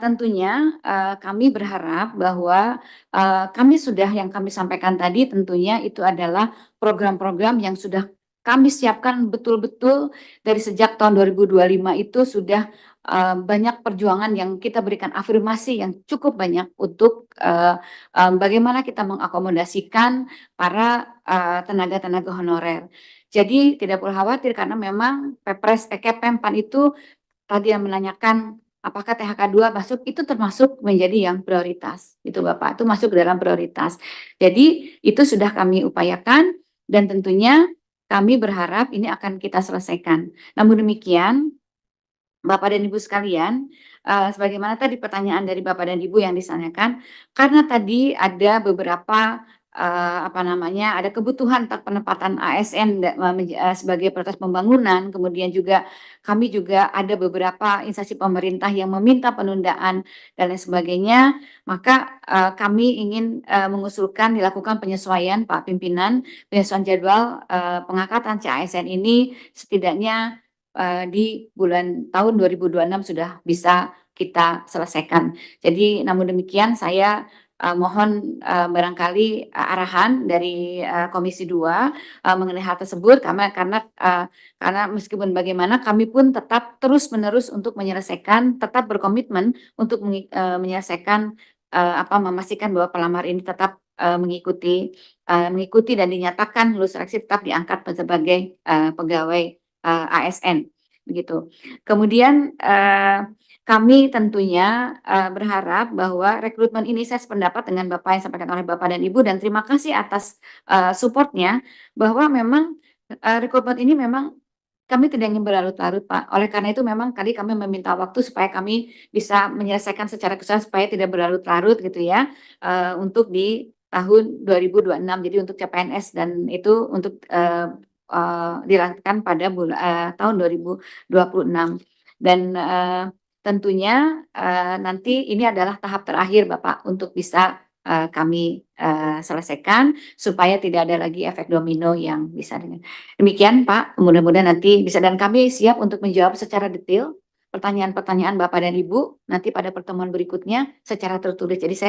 tentunya kami berharap bahwa yang kami sampaikan tadi tentunya itu adalah program-program yang sudah kami siapkan betul-betul dari sejak tahun 2025 itu sudah banyak perjuangan yang kita berikan afirmasi yang cukup banyak untuk bagaimana kita mengakomodasikan para tenaga-tenaga honorer. Jadi tidak perlu khawatir karena memang Pempan itu tadi yang menanyakan apakah THK 2 masuk, itu termasuk menjadi yang prioritas. Itu Bapak, itu masuk dalam prioritas. Jadi itu sudah kami upayakan dan tentunya kami berharap ini akan kita selesaikan. Namun demikian, Bapak dan Ibu sekalian, sebagaimana tadi pertanyaan dari Bapak dan Ibu yang ditanyakan, karena tadi ada beberapa ada kebutuhan penempatan ASN sebagai prioritas pembangunan, kemudian juga kami juga ada beberapa instansi pemerintah yang meminta penundaan dan lain sebagainya, maka kami ingin mengusulkan dilakukan penyesuaian Pak Pimpinan, penyesuaian jadwal pengangkatan CASN ini setidaknya di tahun 2026 sudah bisa kita selesaikan. Jadi namun demikian saya mohon barangkali arahan dari Komisi 2 mengenai hal tersebut karena meskipun bagaimana kami pun tetap terus-menerus untuk menyelesaikan, tetap berkomitmen untuk menyelesaikan memastikan bahwa pelamar ini tetap mengikuti dan dinyatakan lulus seleksi tetap diangkat sebagai pegawai ASN begitu. Kemudian kami tentunya berharap bahwa rekrutmen ini saya sependapat dengan Bapak yang sampaikan oleh Bapak dan Ibu dan terima kasih atas supportnya bahwa memang rekrutmen ini memang kami tidak ingin berlarut-larut Pak. Oleh karena itu memang tadi kami meminta waktu supaya kami bisa menyelesaikan secara keseluruhan supaya tidak berlarut-larut gitu ya untuk di tahun 2026. Jadi untuk CPNS dan itu untuk dilakukan pada tahun 2026 dan tentunya nanti ini adalah tahap terakhir Bapak untuk bisa kami selesaikan supaya tidak ada lagi efek domino yang bisa demikian Pak, mudah-mudahan nanti bisa dan kami siap untuk menjawab secara detail pertanyaan-pertanyaan Bapak dan Ibu nanti pada pertemuan berikutnya secara tertulis. Jadi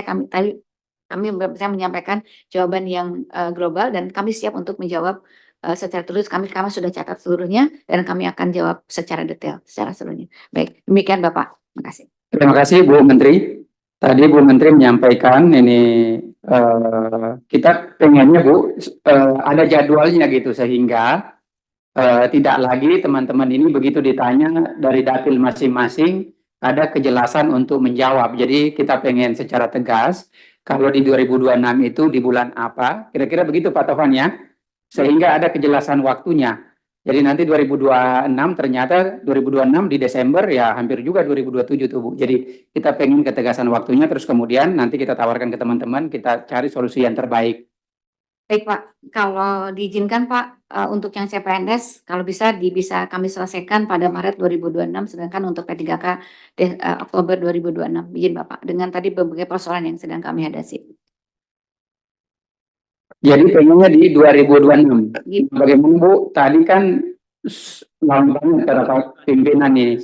kami bisa menyampaikan jawaban yang global dan kami siap untuk menjawab secara tertulis. Kami sudah catat seluruhnya dan kami akan jawab secara detail secara seluruhnya. Baik, demikian Bapak. Terima kasih. Terima kasih Bu Menteri. Tadi Bu Menteri menyampaikan ini kita pengennya Bu ada jadwalnya gitu sehingga tidak lagi teman-teman ini begitu ditanya dari dapil masing-masing ada kejelasan untuk menjawab. Jadi kita pengen secara tegas kalau di 2026 itu di bulan apa, kira-kira begitu Pak Tovan ya, sehingga ada kejelasan waktunya. Jadi nanti 2026 ternyata 2026 di Desember ya hampir juga 2027 tuh Bu. Jadi kita pengen ketegasan waktunya terus kemudian nanti kita tawarkan ke teman-teman, kita cari solusi yang terbaik. Baik Pak, kalau diizinkan Pak untuk yang CPNS kalau bisa kami selesaikan pada Maret 2026 sedangkan untuk P3K Oktober 2026. Izin Bapak dengan tadi berbagai persoalan yang sedang kami hadapi. Jadi pengennya di 2026. Bagaimana Bu? Tadi kan lama banget kata pimpinan ini.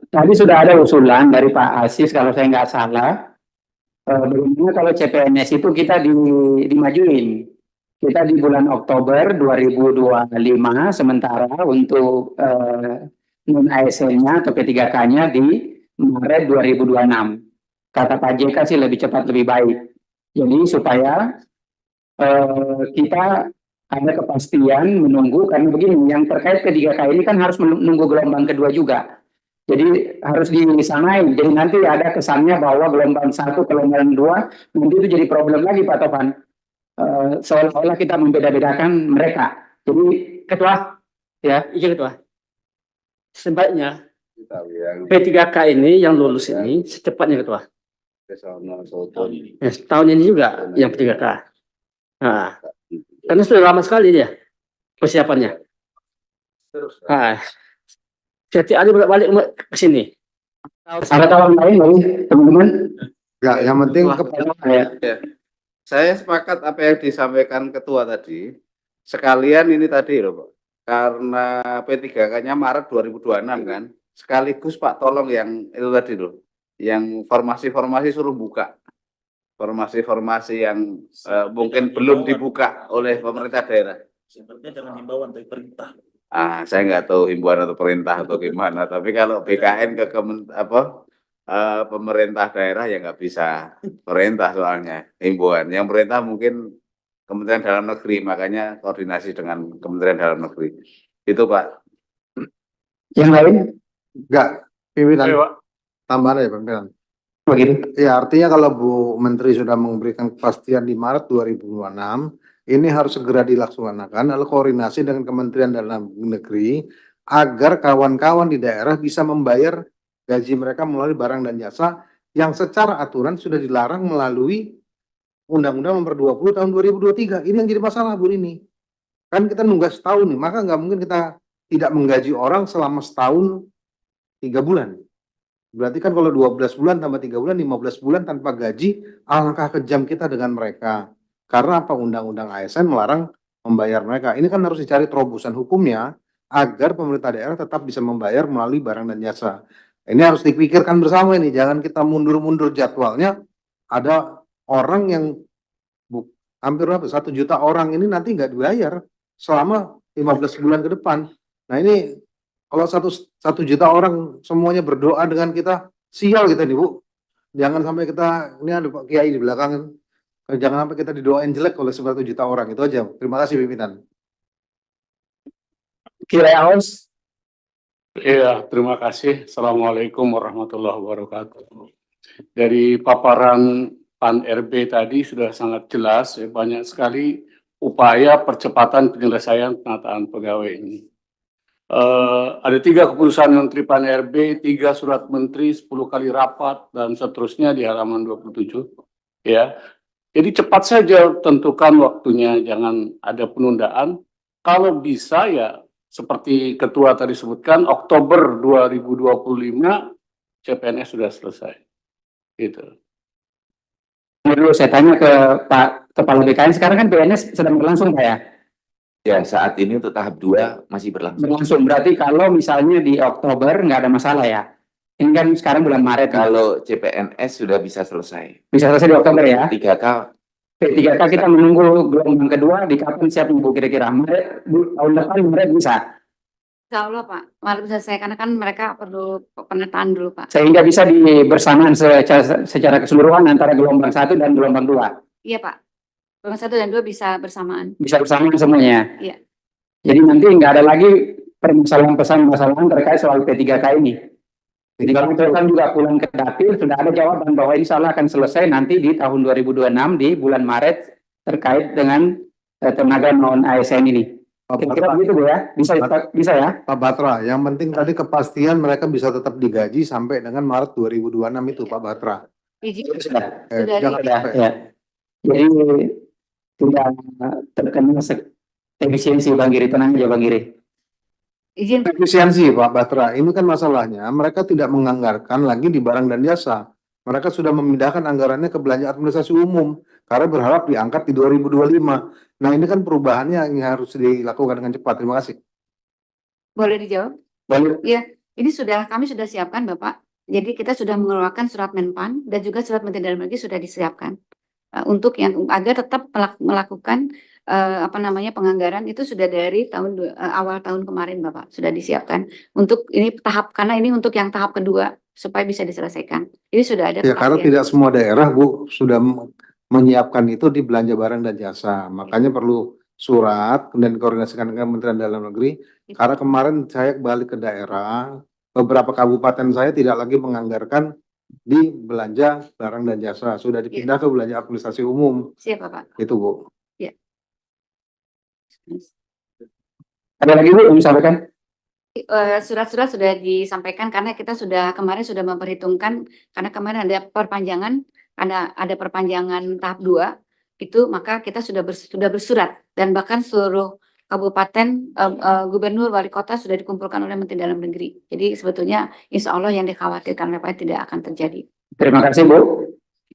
Tadi sudah ada usulan dari Pak Asis kalau saya nggak salah. Bagaimana kalau CPNS itu kita dimajuin. Kita di bulan Oktober 2025 sementara untuk non ASN-nya atau P3K-nya di Maret 2026. Kata Pak JK sih lebih cepat lebih baik. Jadi supaya kita ada kepastian menunggu karena begini yang terkait ke-3K ini kan harus menunggu gelombang kedua juga. Jadi harus disamain. Jadi nanti ada kesannya bahwa gelombang 1, gelombang 2 nanti itu jadi problem lagi Pak Tovan. Seolah-olah kita membeda-bedakan mereka. Jadi Ketua ya, Iya Ketua. Sebaiknya P3K ini yang lulus ini secepatnya Ketua. Tahun ini juga yang P3K. Nah, karena sudah lama sekali dia persiapannya. Nah, setiap hari balik ke sini. Ada tawaran lain lagi teman-teman? Enggak, yang penting kepada Ya. saya sepakat apa yang disampaikan ketua tadi. Sekalian ini tadi loh, Pak. Karena P3K-nya Maret 2026 kan. Sekaligus Pak tolong yang itu tadi loh. yang formasi-formasi suruh buka. Formasi-formasi yang mungkin belum dibuka oleh pemerintah daerah. Sepertinya jangan himbauan dari perintah. Saya nggak tahu himbauan atau perintah atau gimana. Tapi kalau BKN ke pemerintah daerah ya nggak bisa perintah soalnya himbauan. Yang perintah mungkin Kementerian Dalam Negeri, makanya koordinasi dengan Kementerian Dalam Negeri. Itu Pak. Yang lain Enggak, pimpinan Pak. tambahan aja pimpinan. begitu. Ya, artinya kalau Bu Menteri sudah memberikan kepastian di Maret 2026, ini harus segera dilaksanakan, lalu koordinasi dengan Kementerian Dalam Negeri agar kawan-kawan di daerah bisa membayar gaji mereka melalui barang dan jasa yang secara aturan sudah dilarang melalui Undang-Undang Nomor 20 Tahun 2023. Ini yang jadi masalah, Bu ini. Kan kita nunggu setahun nih, maka nggak mungkin kita tidak menggaji orang selama setahun 3 bulan. Berarti kan kalau 12 bulan tambah 3 bulan, 15 bulan tanpa gaji, alangkah kejam kita dengan mereka. Karena apa? Undang-Undang ASN melarang membayar mereka. Ini kan harus dicari terobosan hukumnya agar pemerintah daerah tetap bisa membayar melalui barang dan jasa. Ini harus dipikirkan bersama ini, jangan kita mundur-mundur jadwalnya. Ada orang yang hampir 1 juta orang ini nanti nggak dibayar selama 15 bulan ke depan. Nah ini kalau 1 juta orang semuanya berdoa dengan kita, sial kita nih Bu. Jangan sampai kita, ini ada Pak Kiai di belakang, jangan sampai kita didoain jelek oleh 1 juta orang. Itu aja. Terima kasih pimpinan. Kiraos. Iya, terima kasih. Assalamualaikum warahmatullahi wabarakatuh. Dari paparan Pan RB tadi sudah sangat jelas, banyak sekali upaya percepatan penyelesaian penataan pegawai ini. Ada 3 keputusan Menteri Pan RB, 3 surat Menteri, 10 kali rapat, dan seterusnya di halaman 27. Ya, jadi cepat saja tentukan waktunya, jangan ada penundaan. Kalau bisa ya, seperti Ketua tadi sebutkan, Oktober 2025 CPNS sudah selesai. Gitu. Dulu saya tanya ke Pak Kepala BKN, sekarang kan PNS sedang berlangsung Pak ya? Ya, saat ini untuk tahap 2 masih berlangsung. Berlangsung, berarti kalau misalnya di Oktober nggak ada masalah ya? Ini kan sekarang bulan Maret. Kalau CPNS sudah bisa selesai. Bisa selesai di Oktober ya? 3K. P3K kita menunggu gelombang kedua, di kapan siap Bu kira-kira? Maret, tahun depan Maret bisa? Insya Allah Pak, Maret selesai karena kan mereka perlu penataan dulu Pak. Sehingga bisa bersamaan secara keseluruhan antara gelombang 1 dan gelombang 2. Iya Pak, gelombang 1 dan 2 bisa bersamaan. Bisa bersamaan semuanya. Iya. Jadi nanti nggak ada lagi permasalahan terkait soal P3K ini. Jadi kalau kita kan juga pulang ke Dapil sudah ada jawaban bahwa insya Allah akan selesai nanti di tahun 2026 di bulan Maret terkait dengan tenaga non ASN ini. Kira-kira begitu Bu ya? Bisa ya? Pak Batra, yang penting tadi kepastian mereka bisa tetap digaji sampai dengan Maret 2026 itu Pak Batra. Izin Sudah. Jangan di- sampai. Ya. Jadi tidak terkena efisiensi Bang Giri, tenang aja Bang Giri. izin Efisiensi Pak Batra, ini kan masalahnya mereka tidak menganggarkan lagi di barang dan jasa. Mereka sudah memindahkan anggarannya ke belanja administrasi umum karena berharap diangkat di 2025. Nah ini kan perubahannya yang harus dilakukan dengan cepat. Terima kasih. boleh dijawab? Boleh. Iya, ini kami sudah siapkan Bapak. Jadi kita sudah mengeluarkan surat Menpan dan juga surat Menteri Dalam Negeri sudah disiapkan untuk yang agar tetap melakukan penganggaran itu sudah dari awal tahun kemarin Bapak sudah disiapkan untuk ini karena ini untuk yang tahap kedua supaya bisa diselesaikan. Ini sudah ada Ya karena kepastian. tidak semua daerah Bu sudah menyiapkan itu di belanja barang dan jasa. Makanya perlu surat dan koordinasikan dengan Kementerian Dalam Negeri. Karena kemarin saya balik ke daerah, beberapa kabupaten saya tidak lagi menganggarkan di belanja barang dan jasa, sudah dipindah ke belanja administrasi umum. Siap Bapak. Itu Bu. Ada lagi Bu yang disampaikan? Surat-surat sudah disampaikan karena kita kemarin sudah memperhitungkan karena kemarin ada perpanjangan tahap 2 itu maka kita sudah bersurat dan bahkan seluruh kabupaten gubernur wali kota sudah dikumpulkan oleh Menteri Dalam Negeri. Jadi sebetulnya insya Allah yang dikhawatirkan oleh Pak tidak akan terjadi. Terima kasih Bu.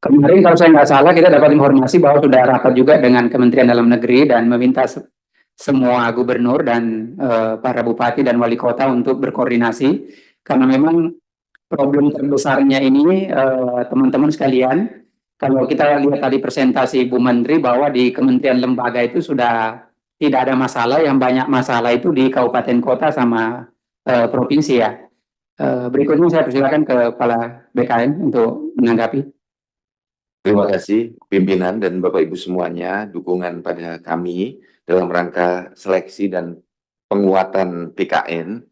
Kemarin kalau saya nggak salah kita dapat informasi bahwa sudah rapat juga dengan Kementerian Dalam Negeri dan meminta semua gubernur dan para bupati dan wali kota untuk berkoordinasi karena memang problem terbesarnya ini teman-teman sekalian, kalau kita lihat tadi presentasi Bu Menteri bahwa di kementerian lembaga itu sudah tidak ada masalah, yang banyak masalah itu di kabupaten kota sama provinsi ya. Berikutnya saya persilakan ke Kepala BKN untuk menanggapi. Terima kasih pimpinan dan Bapak Ibu semuanya dukungan pada kami dalam rangka seleksi dan penguatan BKN.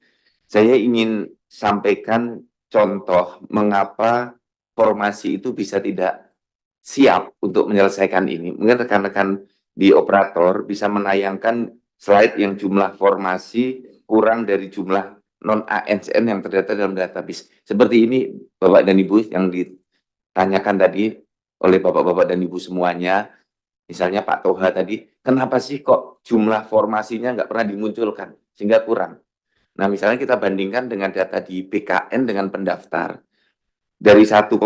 Saya ingin sampaikan contoh mengapa formasi itu bisa tidak siap untuk menyelesaikan ini. Mungkin rekan-rekan di operator bisa menayangkan slide yang jumlah formasi kurang dari jumlah non-ASN yang terdata dalam database. Seperti ini Bapak dan Ibu yang ditanyakan tadi oleh Bapak-Bapak dan Ibu semuanya. Misalnya Pak Toha tadi, kenapa sih kok jumlah formasinya nggak pernah dimunculkan sehingga kurang? Nah, misalnya kita bandingkan dengan data di BKN dengan pendaftar, dari 1,7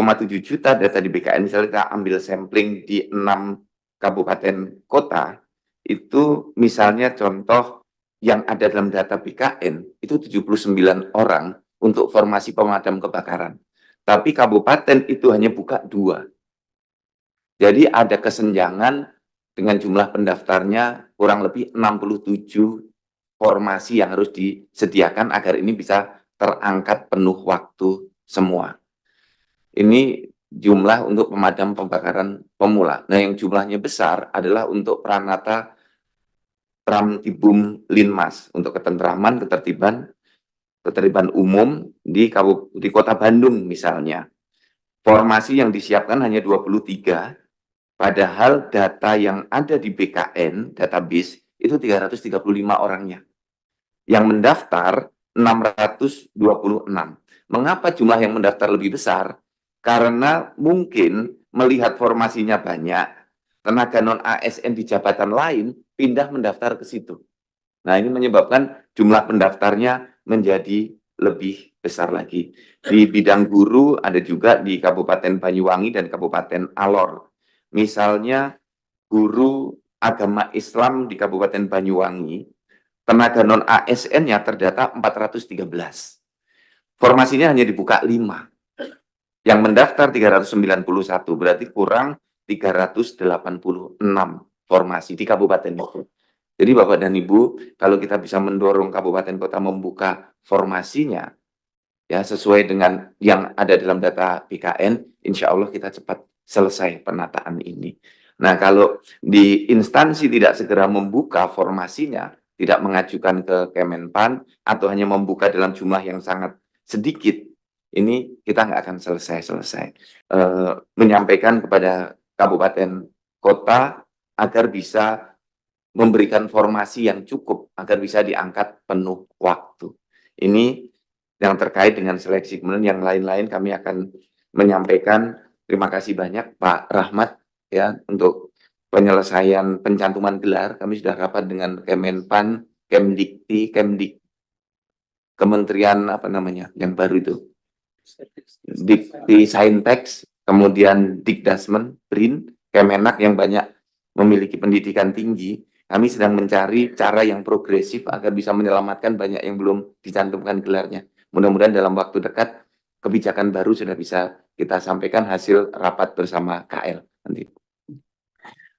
juta data di BKN, misalnya kita ambil sampling di 6 kabupaten kota, itu misalnya contoh yang ada dalam data BKN, itu 79 orang untuk formasi pemadam kebakaran. Tapi kabupaten itu hanya buka 2. Jadi ada kesenjangan dengan jumlah pendaftarnya kurang lebih 67 formasi yang harus disediakan agar ini bisa terangkat penuh waktu semua. Ini jumlah untuk pemadam kebakaran pemula. Nah, yang jumlahnya besar adalah untuk Pranata Pramtibum Linmas untuk ketentraman, ketertiban umum di Kota Bandung misalnya. Formasi yang disiapkan hanya 23. Padahal data yang ada di BKN, database, itu 335 orangnya. Yang mendaftar 626. Mengapa jumlah yang mendaftar lebih besar? Karena mungkin melihat formasinya banyak, tenaga non-ASN di jabatan lain pindah mendaftar ke situ. Nah, ini menyebabkan jumlah pendaftarnya menjadi lebih besar lagi. Di bidang guru ada juga di Kabupaten Banyuwangi dan Kabupaten Alor. Misalnya guru agama Islam di Kabupaten Banyuwangi, tenaga non-ASN-nya terdata 413. Formasinya hanya dibuka 5. Yang mendaftar 391, berarti kurang 386 formasi di kabupaten itu. Jadi Bapak dan Ibu, kalau kita bisa mendorong kabupaten kota membuka formasinya, ya sesuai dengan yang ada dalam data BKN, insya Allah kita cepat selesai penataan ini. Nah, kalau di instansi tidak segera membuka formasinya, tidak mengajukan ke Kemenpan, atau hanya membuka dalam jumlah yang sangat sedikit, ini kita nggak akan selesai-selesai. Menyampaikan kepada kabupaten kota agar bisa memberikan formasi yang cukup, agar bisa diangkat penuh waktu. Ini yang terkait dengan seleksi. Kemudian yang lain-lain kami akan menyampaikan. Terima kasih banyak Pak Rahmat ya untuk penyelesaian pencantuman gelar. Kami sudah rapat dengan Kemenpan, Kemdikti, Kementerian apa namanya yang baru itu, Dikti Saintex, kemudian Dikdasmen, BRIN, Kemenak yang banyak memiliki pendidikan tinggi. Kami sedang mencari cara yang progresif agar bisa menyelamatkan banyak yang belum dicantumkan gelarnya. Mudah-mudahan dalam waktu dekat kebijakan baru sudah bisa kita sampaikan hasil rapat bersama KL nanti.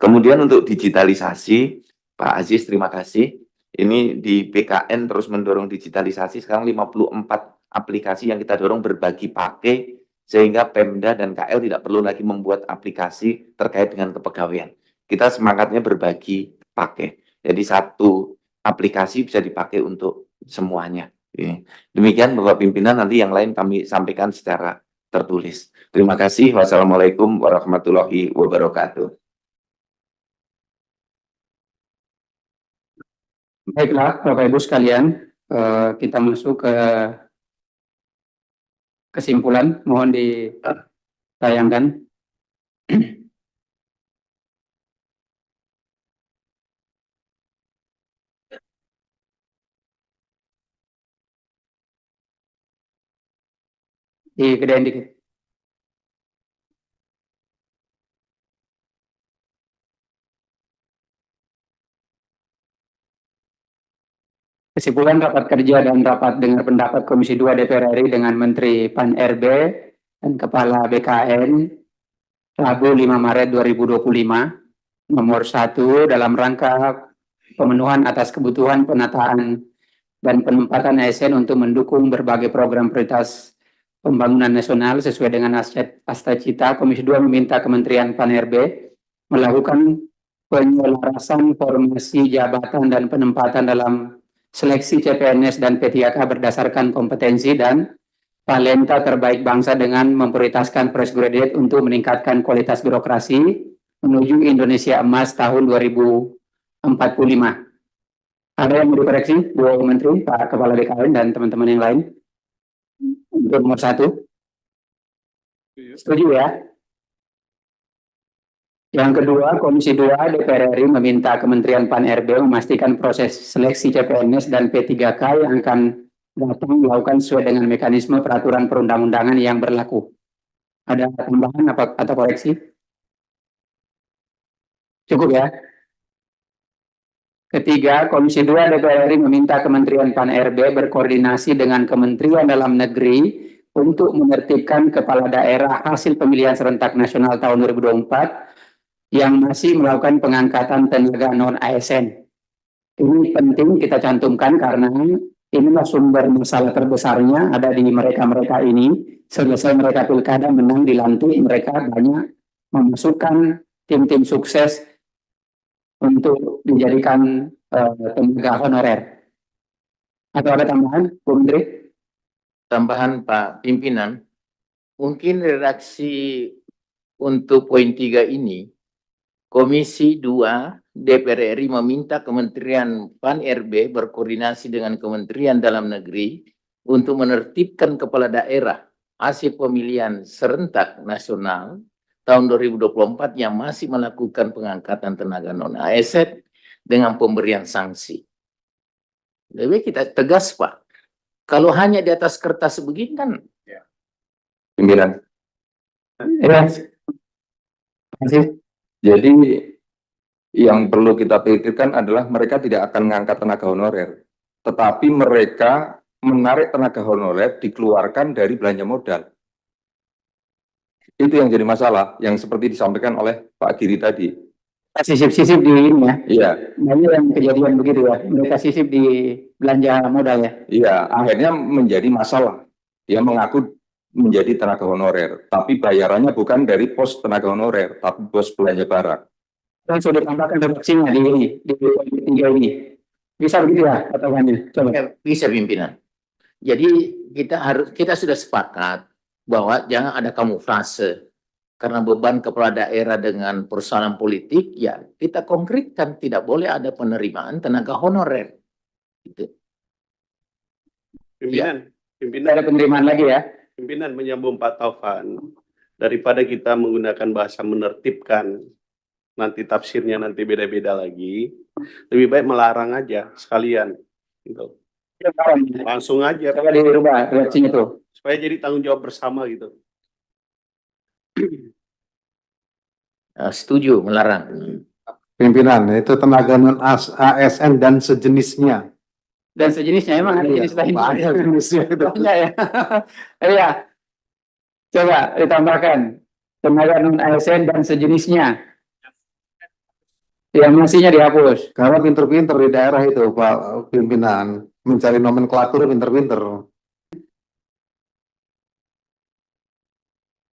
Kemudian untuk digitalisasi, Pak Aziz terima kasih. Ini di BKN terus mendorong digitalisasi, sekarang 54 aplikasi yang kita dorong berbagi pakai, sehingga Pemda dan KL tidak perlu lagi membuat aplikasi terkait dengan kepegawaian. Kita semangatnya berbagi pakai. Jadi satu aplikasi bisa dipakai untuk semuanya. Demikian Bapak Pimpinan, nanti yang lain kami sampaikan secara tertulis. Terima kasih. Wassalamualaikum warahmatullahi wabarakatuh. Baiklah, Bapak Ibu sekalian, kita masuk ke kesimpulan. Mohon ditayangkan. Digedein dikit. Kesimpulan rapat kerja dan rapat dengar pendapat Komisi 2 DPR RI dengan Menteri Pan-RB dan Kepala BKN Rabu 5 Maret 2025. Nomor 1, dalam rangka pemenuhan atas kebutuhan penataan dan penempatan ASN untuk mendukung berbagai program prioritas pembangunan nasional sesuai dengan Asta Cita, Komisi 2 meminta Kementerian Pan-RB melakukan penyelarasan formasi jabatan dan penempatan dalam seleksi CPNS dan P3K berdasarkan kompetensi dan talenta terbaik bangsa dengan memprioritaskan fresh graduate untuk meningkatkan kualitas birokrasi menuju Indonesia Emas tahun 2045. Ada yang mau dikoreksi, Bu Menteri, Pak Kepala BKN, dan teman-teman yang lain? Untuk nomor 1. Setuju ya? Yang kedua, Komisi 2 DPR RI meminta Kementerian Pan-RB memastikan proses seleksi CPNS dan P3K yang akan datang dilakukan sesuai dengan mekanisme peraturan perundang-undangan yang berlaku. Ada tambahan atau koreksi? Cukup ya? Ketiga, Komisi 2 DPR RI meminta Kementerian Pan-RB berkoordinasi dengan Kementerian Dalam Negeri untuk menertibkan kepala daerah hasil pemilihan serentak nasional tahun 2024 yang masih melakukan pengangkatan tenaga non-ASN. Ini penting kita cantumkan karena inilah sumber masalah terbesarnya ada di mereka-mereka ini. Selesai mereka pilkada menang dilantik, mereka banyak memasukkan tim-tim sukses untuk dijadikan tenaga honorer. Atau ada tambahan, Bu Menteri? Tambahan Pak Pimpinan, mungkin redaksi untuk poin 3 ini, Komisi 2 DPR RI meminta Kementerian Pan-RB berkoordinasi dengan Kementerian Dalam Negeri untuk menertibkan kepala daerah hasil pemilihan serentak nasional tahun 2024 yang masih melakukan pengangkatan tenaga non-ASN dengan pemberian sanksi. Lebih kita tegas, Pak. Kalau hanya di atas kertas begini kan. Pimpinan. Ya. Masih. Jadi yang perlu kita pikirkan adalah mereka tidak akan mengangkat tenaga honorer, tetapi mereka menarik tenaga honorer dikeluarkan dari belanja modal. Itu yang jadi masalah, yang seperti disampaikan oleh Pak Giri tadi. Sisip-sisip di ini ya. Iya. Banyak yang kejadian begitu ya. Mereka sisip di belanja modal ya. Iya, akhirnya menjadi masalah. Dia mengaku menjadi tenaga honorer, tapi bayarannya bukan dari pos tenaga honorer, tapi pos belanja barang. Dan sudah ditambahkan redaksinya di ini, di poin 3 ini. Bisa begitu ya katakannya? Coba. Bisa Pimpinan. Jadi kita sudah sepakat bahwa jangan ada kamuflase. Karena beban kepala daerah dengan persoalan politik, ya kita konkretkan tidak boleh ada penerimaan tenaga honorer. Gitu. Pimpinan, pimpinan. Ada penerimaan lagi ya. Pimpinan menyambung Pak Taufan, daripada kita menggunakan bahasa menertibkan, nanti tafsirnya nanti beda-beda lagi, lebih baik melarang aja sekalian. Gitu. Langsung aja. Coba dirubah redaksinya tuh. Supaya jadi tanggung jawab bersama gitu. Setuju melarang. Pimpinan, itu tenaga non ASN dan sejenisnya. Dan sejenisnya emang ada jenis lain. Banyak jenisnya itu. Banyak ya. Iya. Coba ditambahkan tenaga non ASN dan sejenisnya. Yang masihnya dihapus. Karena pinter-pinter di daerah itu, Pak Pimpinan. Mencari nomenklatur pinter-pinter.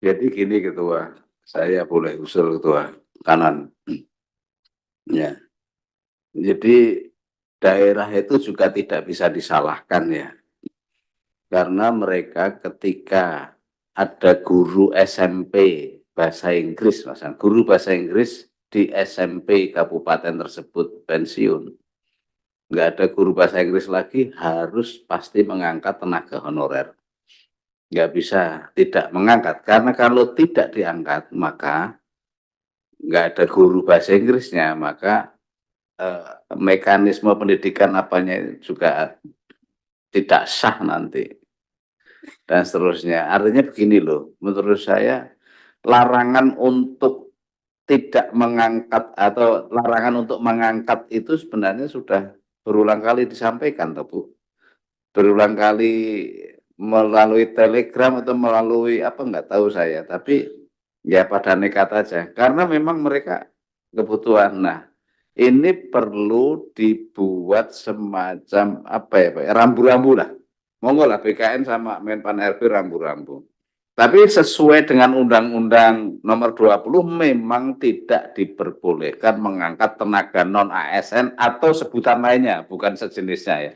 Jadi gini Ketua, saya boleh usul Ketua kanan. Ya. Jadi daerah itu juga tidak bisa disalahkan ya. Karena mereka ketika ada guru SMP bahasa Inggris, misalnya guru bahasa Inggris di SMP kabupaten tersebut pensiun, nggak ada guru bahasa Inggris lagi, harus pasti mengangkat tenaga honorer. Nggak bisa tidak mengangkat, karena kalau tidak diangkat maka nggak ada guru bahasa Inggrisnya, maka mekanisme pendidikan apanya juga tidak sah nanti dan seterusnya. Artinya begini loh, menurut saya larangan untuk tidak mengangkat atau larangan untuk mengangkat itu sebenarnya sudah berulang kali disampaikan toh Bu, berulang kali melalui telegram atau melalui apa nggak tahu saya, tapi ya pada nekat aja karena memang mereka kebutuhan. Nah, ini perlu dibuat semacam apa ya Pak, rambu-rambu lah. Monggo lah BKN sama Menpan RB rambu-rambu. Tapi sesuai dengan Undang-Undang Nomor 20 memang tidak diperbolehkan mengangkat tenaga non ASN atau sebutan lainnya, bukan sejenisnya ya,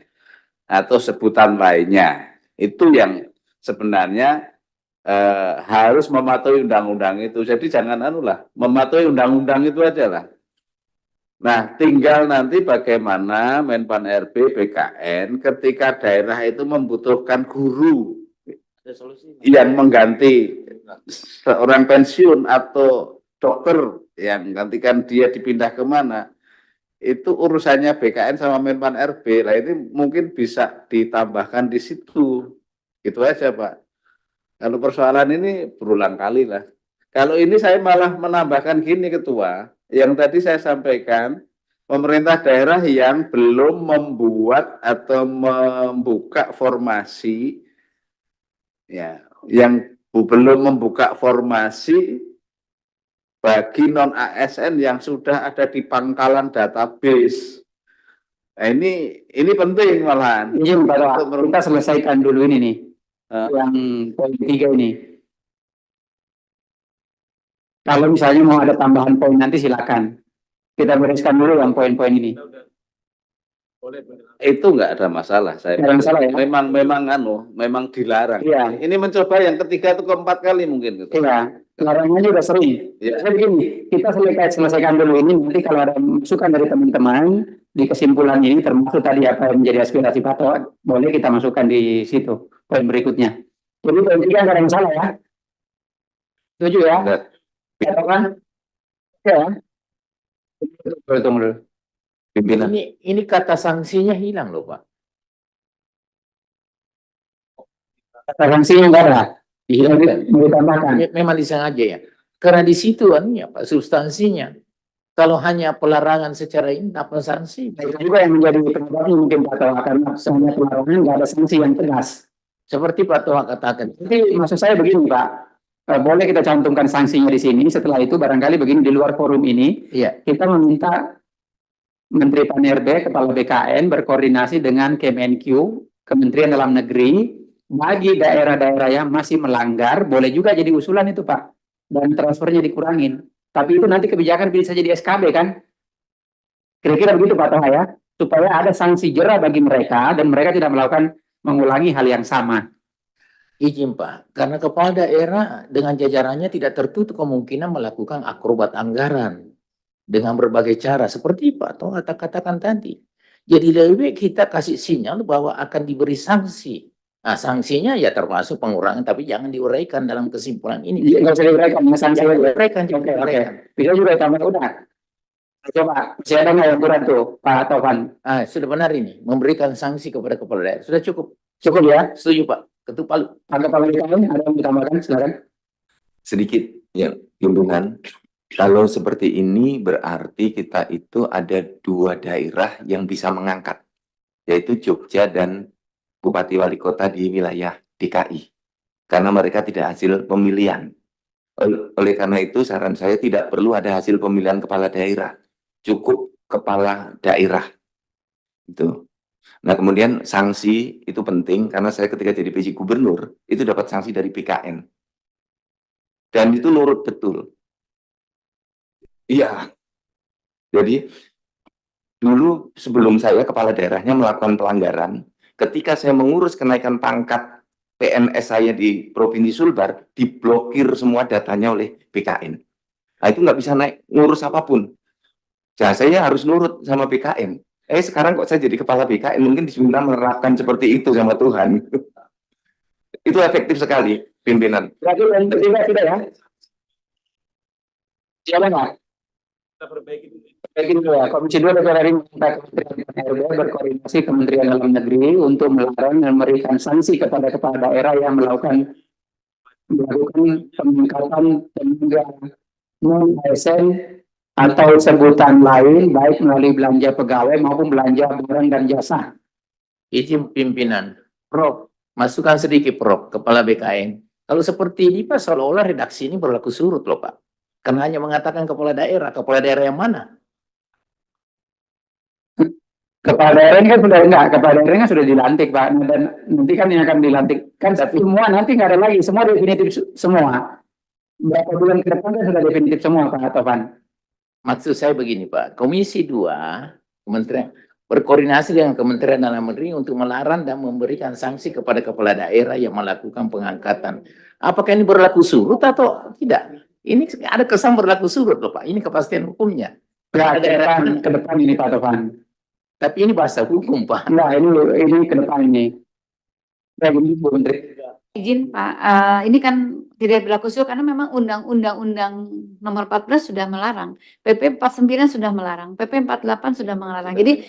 atau sebutan lainnya. Itu yang sebenarnya harus mematuhi undang-undang itu. Jadi jangan mematuhi undang-undang itu aja lah. Nah, tinggal nanti bagaimana Menpan RB, BKN ketika daerah itu membutuhkan guru yang mengganti seorang pensiun atau dokter yang gantikan dia dipindah kemana, itu urusannya BKN sama Menpan RB lah. Ini mungkin bisa ditambahkan di situ, gitu aja Pak. Kalau persoalan ini berulang kali lah. Kalau ini saya malah menambahkan gini Ketua, yang tadi saya sampaikan, pemerintah daerah yang belum membuat atau membuka formasi, ya, yang belum membuka formasi bagi non ASN yang sudah ada di pangkalan database. Nah, ini penting malahan. Ini kita selesaikan dulu ini nih, yang poin 3 ini. Kalau misalnya mau ada tambahan poin nanti silakan. Kita bereskan dulu yang poin-poin ini. Itu nggak ada masalah. Saya Nggak ada masalah ya? memang dilarang. Iya. Ini mencoba yang ketiga atau keempat kali mungkin. Gitu. Iya, larangannya udah sering. Ya. Jadi begini, kita selesaikan dulu ini. Nanti kalau ada masukan dari teman-teman di kesimpulan ini, termasuk tadi apa yang menjadi aspirasi Pak Toh, boleh kita masukkan di situ poin berikutnya. Jadi poin 3 nggak ada masalah ya? Setuju ya? Ya kan? Ya. Tunggu dulu. Pimpinan. Ini kata sanksinya hilang loh Pak. Kata sanksinya nggak ada. Dihilangkan. Mau ditambahkan. Memang disengaja ya. Karena di situ anunya Pak, substansinya. Kalau hanya pelarangan secara ini, apa sanksi? Nah, itu juga yang menjadi penyebabnya mungkin Pak Toh, karena semuanya pelarangan nggak ada sanksi yang tegas. Seperti Pak Toh katakan. Jadi maksud saya begini Pak, boleh kita cantumkan sanksinya di sini. Setelah itu barangkali begini di luar forum ini, Iya. kita meminta Menteri Pan-RB, Kepala BKN berkoordinasi dengan Kemenq, Kementerian Dalam Negeri, bagi daerah-daerah yang masih melanggar, boleh juga jadi usulan itu Pak, dan transfernya dikurangin. Tapi itu nanti kebijakan bisa jadi SKB kan? Kira-kira begitu Pak Toha ya, supaya ada sanksi jera bagi mereka dan mereka tidak mengulangi hal yang sama. Izin Pak, karena kepala daerah dengan jajarannya tidak tertutup kemungkinan melakukan akrobat anggaran dengan berbagai cara seperti Pak Toh katakan tadi. Jadi lebih baik kita kasih sinyal bahwa akan diberi sanksi. Nah, sanksinya ya termasuk pengurangan, tapi jangan diuraikan dalam kesimpulan ini. Nggak usah diuraikan, sanksi Jangan aja. diuraikan, jangan Oke. diuraikan. Bisa juga tambah udah. Coba, masih ada nggak yang kurang tuh, Pak Tovan? Sudah benar ini, memberikan sanksi kepada kepala daerah. Sudah cukup. Cukup ya? Setuju Pak. Ketua Palu. Pak Kepala BKN ada yang ditambahkan, silakan. Sedikit ya, pimpinan. Kalau seperti ini berarti kita itu ada 2 daerah yang bisa mengangkat, yaitu Jogja dan Bupati Wali Kota di wilayah DKI. Karena mereka tidak hasil pemilihan. Oleh karena itu saran saya tidak perlu ada hasil pemilihan kepala daerah. Cukup kepala daerah. Itu. Nah kemudian sanksi itu penting karena saya ketika jadi PJ Gubernur itu dapat sanksi dari BKN. Dan itu nurut betul. Iya. Jadi dulu sebelum saya kepala daerahnya melakukan pelanggaran, ketika saya mengurus kenaikan pangkat PNS saya di Provinsi Sulbar, diblokir semua datanya oleh BKN. Nah itu nggak bisa naik, ngurus apapun. Nah, saya harus nurut sama BKN. Sekarang kok saya jadi kepala BKN, mungkin diminta menerapkan seperti itu sama Tuhan. Itu efektif sekali, pimpinan. Lagi yang ketiga sudah ya? Siapa nggak? Kita perbaiki dulu. Ya, Komisi 2 DPR RI meminta Kementerian RB berkoordinasi Kementerian Dalam Negeri untuk melarang dan memberikan sanksi kepada kepala daerah yang melakukan peningkatan tenaga non-ASN atau sebutan lain baik melalui belanja pegawai maupun belanja barang dan jasa. Izin pimpinan, Prof, masukkan sedikit Prof, Kepala BKN. Kalau seperti ini Pak, seolah-olah redaksi ini berlaku surut loh Pak. Karena hanya mengatakan kepala daerah yang mana? Kepala daerahnya kan sudah enggak, kepala daerahnya sudah dilantik Pak, dan nanti kan yang akan dilantik kan semua nanti nggak ada lagi, semua definitif semua. Berapa bulan ke depan kan sudah definitif semua Pak Tovan. Maksud saya begini Pak, Komisi 2 Kementerian berkoordinasi dengan Kementerian Dalam Negeri untuk melarang dan memberikan sanksi kepada kepala daerah yang melakukan pengangkatan. Apakah ini berlaku surut atau tidak? Ini ada kesan berlaku surut loh Pak, ini kepastian hukumnya. Ya, ke depan ini Pak Tovan. Tapi ini bahasa hukum Pak. Nah, ini ke depan ini. Ya, ini Bu Menteri. Izin Pak, ini kan tidak berlaku surut karena memang Undang-Undang Nomor 14 sudah melarang, PP 49 sudah melarang, PP 48 sudah melarang. Jadi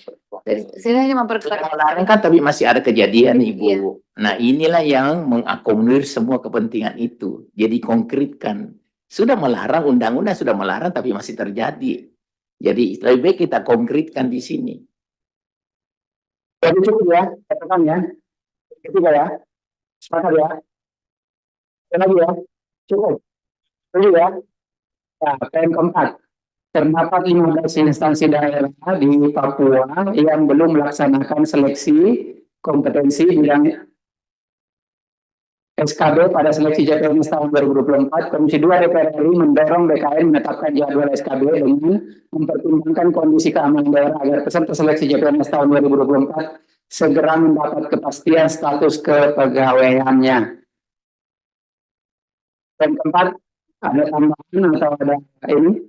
saya hanya memperkuat. Melarang kan, tapi masih ada kejadian Ibu. Iya. Nah inilah yang mengakomodir semua kepentingan itu. Jadi konkretkan. Sudah melarang, undang-undang sudah melarang, tapi masih terjadi. Jadi lebih baik kita konkretkan di sini. Jadi cukup ya, katakan ya. Ketiga ya. Sepakat ya. Sekali lagi ya. Cukup. Jadi ya. Nah, poin keempat. Terdapat 15 instansi daerah di Papua yang belum melaksanakan seleksi kompetensi bidang SKB pada seleksi JPNS tahun 2024. Komisi 2 DPR RI mendorong BKN menetapkan jadwal SKB dengan mempertimbangkan kondisi keamanan daerah agar peserta seleksi JPNS tahun 2024 segera mendapat kepastian status kepegawaiannya. Dan keempat, ada tambahan atau ada ini?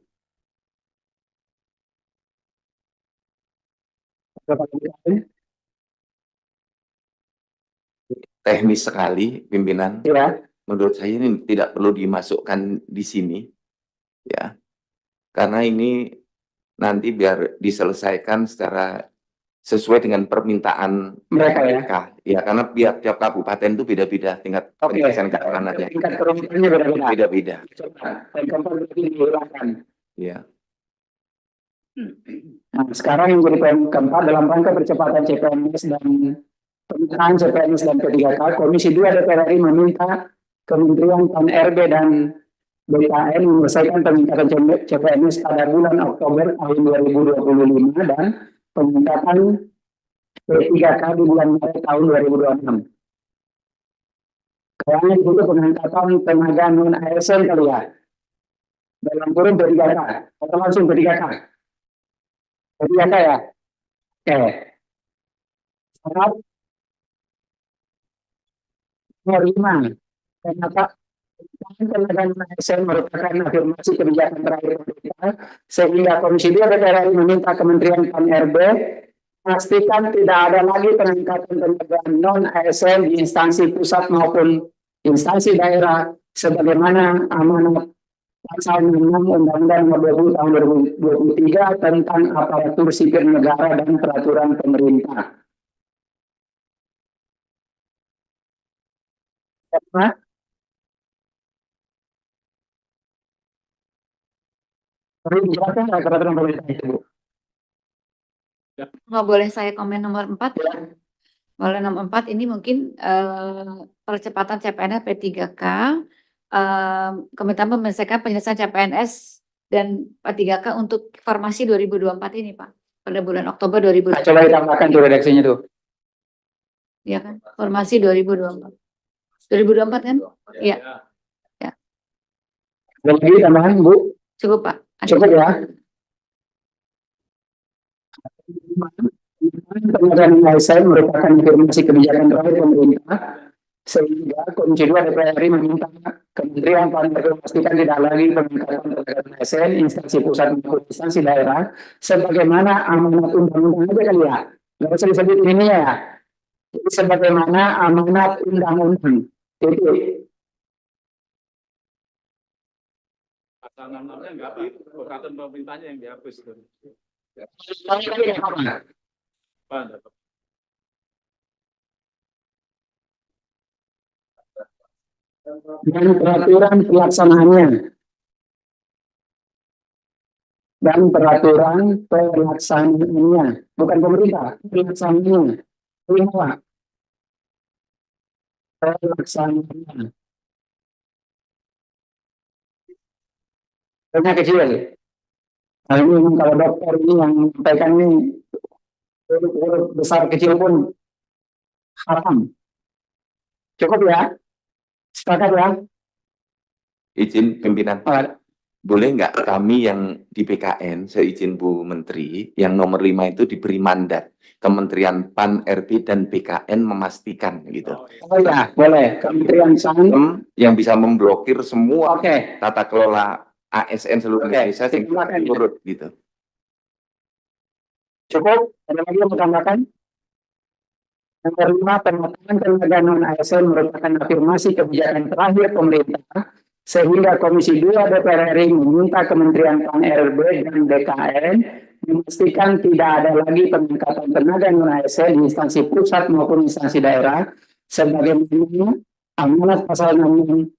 Teknis sekali, pimpinan. Ya. Menurut saya ini tidak perlu dimasukkan di sini, ya, karena ini nanti biar diselesaikan secara sesuai dengan permintaan mereka. Ya, karena tiap kabupaten itu beda-beda tingkat penyelesaian keamanannya. Tingkat kerumitannya beda-beda. Beda-beda. Dan keempat berarti dihilangkan. Ya. Nah, sekarang yang jadi poin keempat dalam rangka percepatan CPNS dan pemetaan CPNS dan P3K, Komisi 2 DPR RI meminta Kementerian PAN-RB dan BKN menyelesaikan peningkatan CPNS pada bulan Oktober tahun 2025 dan peningkatan P3K di bulan Maret tahun 2026. Kayaknya itu pengangkatan tenaga non-ASN kali ya. Dalam kurun P3K atau langsung P3K. P3K ya? Oke. Syarat nomor 5. Kenapa tenaga non-ASN merupakan afirmasi kebijakan terakhir pemerintah, sehingga Komisi 2 DPR RI meminta Kementerian PAN-RB pastikan tidak ada lagi pengangkatan tenaga non-ASN di instansi pusat maupun instansi daerah sebagaimana amanat Pasal 6 Undang-Undang Nomor 20 Tahun 2023 tentang aparatur sipil negara dan peraturan pemerintah. Perlu dijelaskan nggak peraturan pemerintah itu, Bu? Nggak boleh saya komen nomor 4? Ya. Boleh nomor 4 ini mungkin percepatan CPNS P3K, Kementerian menyelesaikan penyelesaian CPNS dan P3K untuk formasi 2024 ini Pak, pada bulan Oktober 2024. Coba ditambahkan tuh redaksinya tuh. Iya kan, formasi 2024. 2024 kan? Iya. Ya. Ada lagi tambahan, Bu? Cukup Pak. Cukup ya. Pengadaan ASN merupakan afirmasi kebijakan terakhir pemerintah, sehingga Komisi 2 DPR RI meminta Kementerian PAN-RB memastikan tidak lagi peningkatan pengadaan ASN instansi pusat maupun instansi daerah, sebagaimana amanat undang-undang aja kali ya. Nggak usah disebut ini ya. Jadi sebagaimana amanat undang-undang. Itu. Pasal 6-nya nggak apa, peraturan pemerintahnya yang dihapus. Dan peraturan pelaksanaannya. dan peraturan pelaksanaannya, bukan pemerintah, pelaksanaannya. Lima, pelaksanaannya. Hanya kecil. Nah, ini kalau dokter ini yang menyampaikan ini huruf besar kecil pun hatam. Cukup ya? Sepakat ya? Izin pimpinan. Boleh nggak kami yang di PKN, seizin Bu Menteri, yang nomor 5 itu diberi mandat Kementerian PAN, RB, dan BKN memastikan gitu. Oh ya, boleh. Kementerian PAN yang bisa memblokir semua Oke. tata kelola ASN seluruh Oke, Indonesia silakan. sehingga turut gitu. Cukup? Ada lagi yang mau tambahkan? Yang kelima, pemetaan tenaga non-ASN merupakan afirmasi kebijakan terakhir pemerintah, sehingga Komisi 2 DPR RI meminta Kementerian PAN, RB, dan BKN memastikan tidak ada lagi pengangkatan tenaga non-ASN di instansi pusat maupun instansi daerah, sebagaimana amanat pasal 6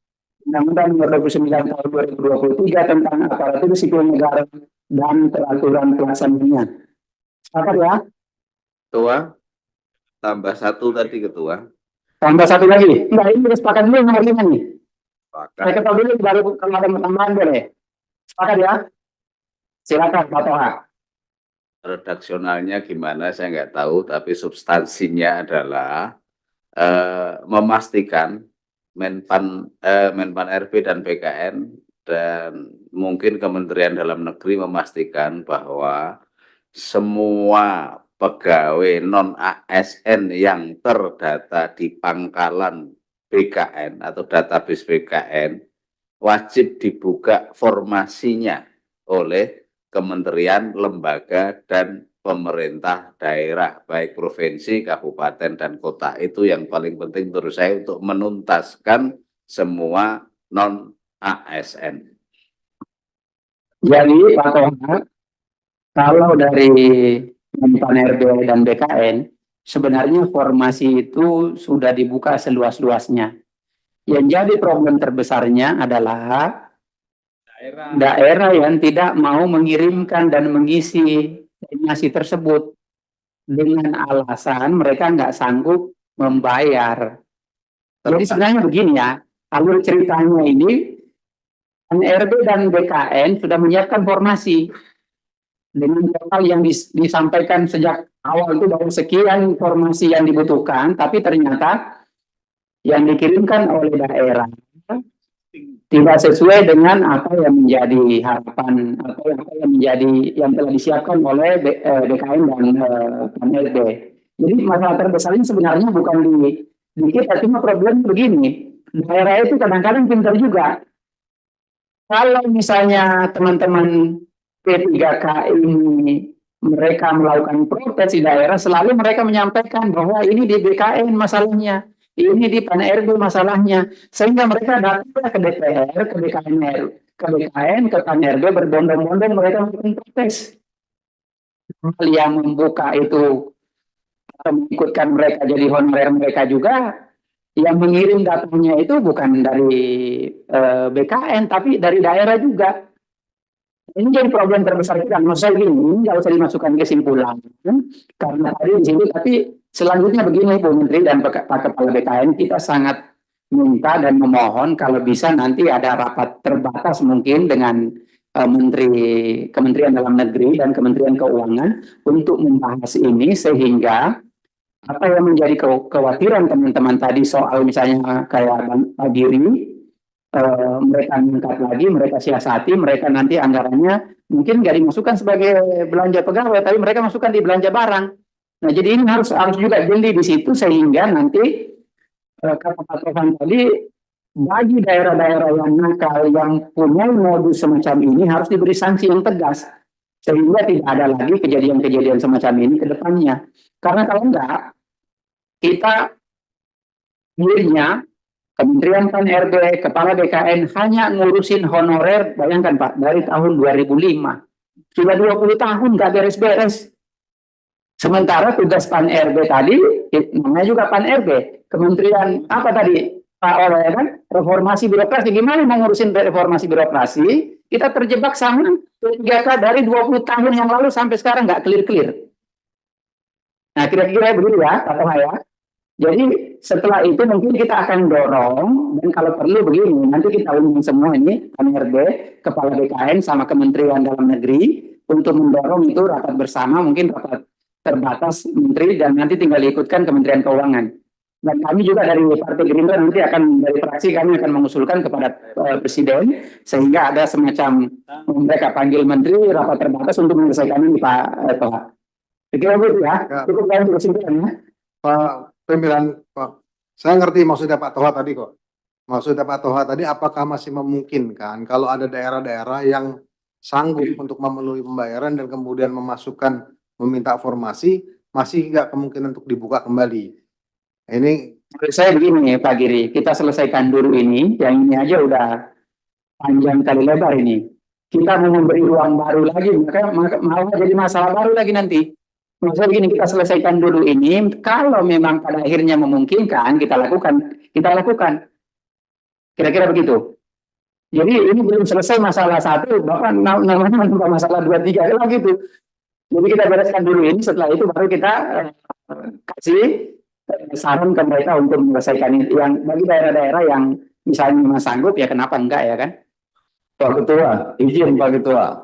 Undang-Undang Nomor 29 Tahun 2023 tentang aparatur sipil negara dan peraturan pelaksananya. Sepakat ya? Ketua, tambah 1 tadi Ketua. Tambah 1 lagi. Enggak, ini udah sepakat dulu nomor 5 nih. Sepakat. Saya ketahui dulu baru kalau ada tambahan boleh. Sepakat ya? Silakan Pak Toha. Redaksionalnya gimana saya nggak tahu, tapi substansinya adalah memastikan Menpan RB dan BKN dan mungkin Kementerian Dalam Negeri memastikan bahwa semua pegawai non-ASN yang terdata di pangkalan BKN atau database BKN wajib dibuka formasinya oleh kementerian, lembaga, dan pemerintah daerah, baik provinsi, kabupaten, dan kota. Itu yang paling penting menurut saya untuk menuntaskan semua non-ASN. Jadi Pak Toha, kalau dari Menpan RB dan BKN, sebenarnya formasi itu sudah dibuka seluas-luasnya. Yang jadi problem terbesarnya adalah daerah yang tidak mau mengirimkan dan mengisi informasi tersebut dengan alasan mereka nggak sanggup membayar. Jadi sebenarnya begini ya, alur ceritanya ini RB dan BKN sudah menyiapkan formasi dengan total yang disampaikan sejak awal itu bahwa sekian informasi yang dibutuhkan, tapi ternyata yang dikirimkan oleh daerah tidak sesuai dengan apa yang menjadi harapan atau apa yang menjadi yang telah disiapkan oleh BKN dan PAN-RB. Jadi masalah terbesarnya sebenarnya bukan di kita, cuma problem begini, daerah itu kadang-kadang pintar juga. Kalau misalnya teman-teman P3K ini mereka melakukan protes di daerah, selalu mereka menyampaikan bahwa ini di BKN masalahnya, ini di PAN-RB masalahnya, sehingga mereka datang ke DPR, ke BKN, ke PAN-RB berbondong-bondong mereka melakukan protes. Hal yang membuka itu atau mengikutkan mereka jadi honorer mereka juga, yang mengirim datanya itu bukan dari BKN tapi dari daerah juga. Ini jadi problem terbesar kita. Maksud saya gini, nggak usah dimasukkan kesimpulan karena tadi di sini. Tapi selanjutnya begini Bu Menteri dan Pak Kepala BKN, kita sangat minta dan memohon kalau bisa nanti ada rapat terbatas mungkin dengan Kementerian Dalam Negeri dan Kementerian Keuangan untuk membahas ini, sehingga apa yang menjadi kekhawatiran teman-teman tadi soal misalnya kayak Pak Giri, mereka meningkat lagi, mereka siasati, mereka nanti anggarannya mungkin nggak dimasukkan sebagai belanja pegawai, tapi mereka masukkan di belanja barang. Nah, jadi ini harus juga jeli di situ, sehingga nanti kata Pak Tohan tadi, bagi daerah-daerah yang nakal, yang punya modus semacam ini harus diberi sanksi yang tegas, sehingga tidak ada lagi kejadian-kejadian semacam ini ke depannya. Karena kalau enggak, kita akhirnya Kementerian PAN-RB, Kepala BKN hanya ngurusin honorer, bayangkan Pak, dari tahun 2005. Sudah 20 tahun nggak beres-beres. Sementara tugas PAN-RB tadi, namanya juga PAN-RB, Kementerian apa tadi, Pak Oleh kan? reformasi birokrasi. Gimana mau ngurusin reformasi birokrasi? Kita terjebak sama P3K dari 20 tahun yang lalu sampai sekarang nggak clear-clear. Nah, kira-kira begitu ya, Pak Toha ya. Jadi setelah itu mungkin kita akan dorong, dan kalau perlu begini, nanti kita undang semua ini, KMRB, Kepala BKN, sama Kementerian Dalam Negeri, untuk mendorong itu rapat bersama, mungkin rapat terbatas Menteri, dan nanti tinggal diikutkan Kementerian Keuangan. Dan kami juga dari Partai Gerindra nanti akan, dari fraksi kami akan mengusulkan kepada Presiden, sehingga ada semacam, mereka panggil Menteri, rapat terbatas untuk menyelesaikan ini Pak Toha. Kira begitu ya, cukup lain kesimpulannya. Pak Pimpinan, Pak, saya ngerti maksudnya Pak Toha tadi kok. Maksudnya Pak Toha tadi, apakah masih memungkinkan kalau ada daerah-daerah yang sanggup untuk memenuhi pembayaran dan kemudian meminta formasi, masih nggak kemungkinan untuk dibuka kembali? Ini menurut saya begini Pak Giri, kita selesaikan dulu ini, yang ini aja udah panjang kali lebar ini. Kita mau memberi ruang baru lagi, maka malah jadi masalah baru lagi nanti. Maksudnya begini, kita selesaikan dulu ini, kalau memang pada akhirnya memungkinkan, kita lakukan. Kira-kira begitu. Jadi ini belum selesai masalah satu, bahkan namanya menambah masalah 2, 3 lagi gitu. Jadi kita bereskan dulu ini, setelah itu baru kita kasih saran ke mereka untuk menyelesaikan itu. Yang bagi daerah-daerah yang misalnya memang sanggup, ya kenapa enggak ya kan? Pak Ketua, izin Pak Ketua.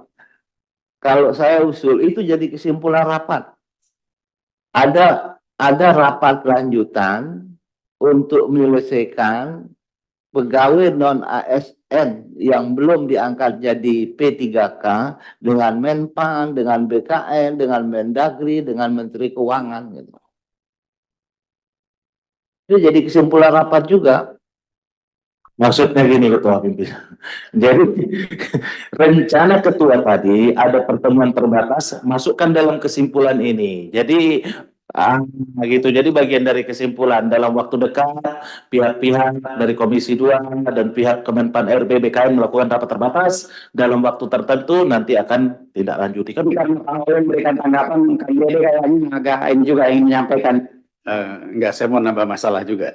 Kalau saya usul itu jadi kesimpulan rapat. Ada rapat lanjutan untuk menyelesaikan pegawai non ASN yang belum diangkat jadi P3K dengan Menpan, dengan BKN, dengan Mendagri, dengan Menteri Keuangan gitu. Itu jadi kesimpulan rapat juga. Maksudnya gini Ketua Pimpinan. Jadi rencana Ketua tadi ada pertemuan terbatas, masukkan dalam kesimpulan ini. Jadi gitu. Jadi bagian dari kesimpulan dalam waktu dekat pihak-pihak dari Komisi 2 dan pihak Kemenpan RB BKN melakukan rapat terbatas dalam waktu tertentu nanti akan tidak lanjuti. Kan Karena Pak Oleh memberikan tanggapan, KID kayaknya agak ini juga ingin menyampaikan. Enggak, saya mau nambah masalah juga.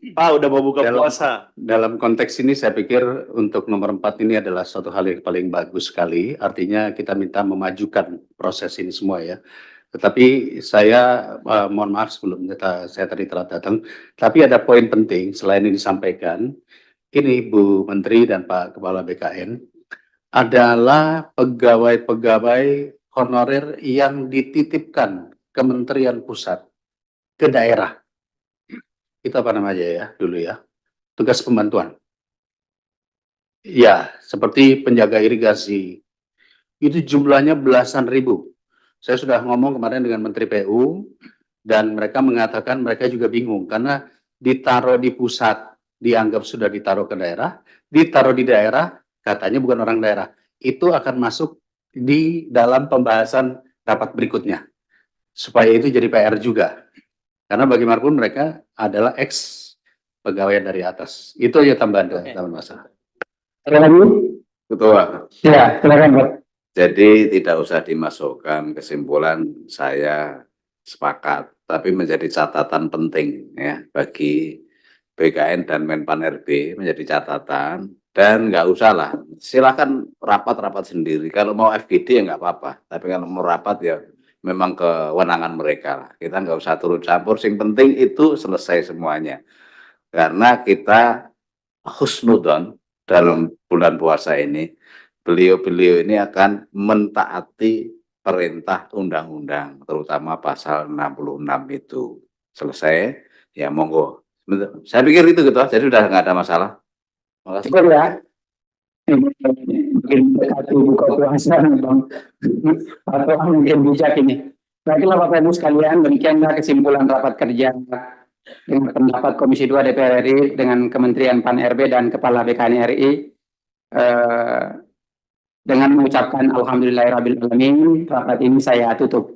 Pak, udah mau buka puasa. Dalam konteks ini saya pikir untuk nomor 4 ini adalah suatu hal yang paling bagus sekali. Artinya kita minta memajukan proses ini semua ya. Tetapi saya mohon maaf sebelum saya tadi telat datang. Tapi ada poin penting selain ini disampaikan. Ini Bu Menteri dan Pak Kepala BKN adalah pegawai-pegawai honorer yang dititipkan Kementerian Pusat ke daerah. Itu apa namanya ya dulu ya, tugas pembantuan. Ya, seperti penjaga irigasi. Itu jumlahnya belasan ribu. Saya sudah ngomong kemarin dengan Menteri PU, dan mereka mengatakan mereka juga bingung, karena ditaruh di pusat, dianggap sudah ditaruh ke daerah, ditaruh di daerah, katanya bukan orang daerah. Itu akan masuk di dalam pembahasan rapat berikutnya. Supaya itu jadi PR juga. Karena bagaimanapun mereka adalah ex pegawai dari atas. Itu aja tambahan masalah. Ada lagi? Ketua. Ya, silakan Pak. Jadi tidak usah dimasukkan kesimpulan, saya sepakat, tapi menjadi catatan penting ya bagi BKN dan Menpan RB, menjadi catatan. Dan nggak usah lah, silakan rapat-rapat sendiri. Kalau mau FGD ya nggak apa-apa, tapi kalau mau rapat ya memang kewenangan mereka lah. Kita nggak usah turun campur. Yang penting itu selesai semuanya. Karena kita husnudon dalam bulan puasa ini, beliau-beliau ini akan mentaati perintah undang-undang, terutama pasal 66 itu. Selesai, ya monggo. Saya pikir itu gitu, jadi sudah nggak ada masalah. Makasih. Cukup ya. Mungkin mendekati buka puasa, Bang. Atau mungkin bijak ini. Baiklah Bapak Ibu sekalian, demikianlah kesimpulan rapat kerja dengan pendapat Komisi 2 DPR RI dengan Kementerian Pan RB dan Kepala BKN RI. Dengan mengucapkan alhamdulillahirabbil alamin, rapat ini saya tutup.